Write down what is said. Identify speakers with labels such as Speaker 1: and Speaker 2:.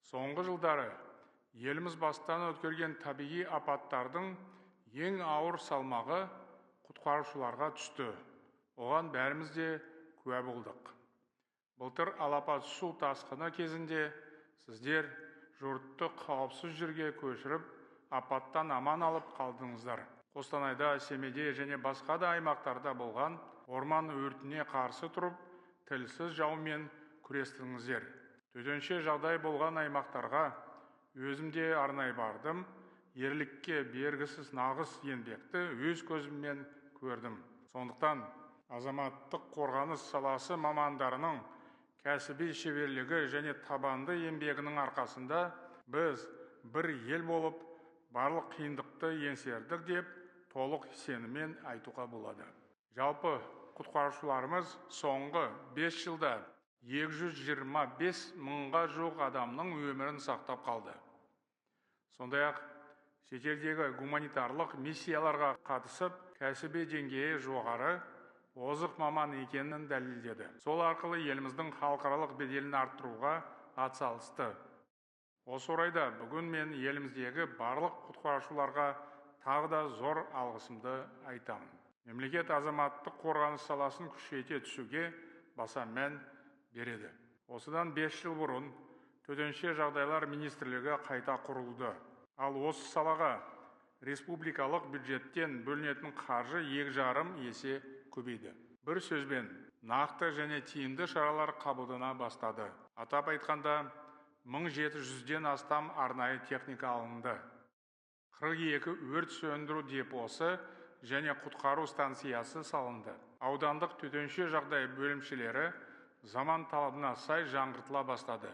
Speaker 1: Соңғы жылдары еліміз бастан өткерген табиғи апаттардың ең ауыр салмағы құтқарушыларға түсті. Оған бәріміз де куә болдық. Былтыр алапат су тасқыны кезінде сіздер жұртты қауіпсіз жерге көшіріп, апаттан аман алып қалдыңыздар. Қостанайда, Семейде және басқа да аймақтарда болған орман өртіне қарсы тұрып, тілсіз жаумен күрестіңіздер. Төтенше жағдай болған аймақтарға өзімде арнай бардым, ерлікке бергісіз нағыз еңбекті өз көзіммен көрдім. Сондықтан азаматтық қорғаныс саласы мамандарының кәсіби шеберлігі және табанды еңбегінің арқасында біз бір ел болып барлық қиындықты еңсердік деп толық сеніммен айтуға болады. Жалпы құтқарушыларымыз соңғы 5 жылда 225 мыңға жуық адамның өмірін сақтап қалды. Сондай-ақ шетелдегі гуманитарлық миссияларға қатысып, кәсіби деңгейі жоғары, озық маман екенін дәлелдеді. Сол арқылы еліміздің халықаралық беделін арттыруға атсалысты. Осы орайда бүгін мен еліміздегі барлық құтқарушыларға тағы да зор алғысымды айтамын. Мемлекет азаматтық қорғаныс саласын күшейте түсуге баса мән береді. Осыдан 5 жыл бұрын Төтенше жағдайлар министрлігі қайта құрылды. Ал осы салаға республикалық бюджеттен бөлінетін қаржы 2,5 есе көбейді. Бір сөзбен, нақты және тиімді шаралар қабылдана бастады. Атап айтқанда, 1700-ден астам арнайы техника алынды. 42 өрт сөндіру депосы және құтқару станциясы салынды. Аудандық төтенше жағдай бөлімшелері заман талабына сай жаңғыртыла бастады.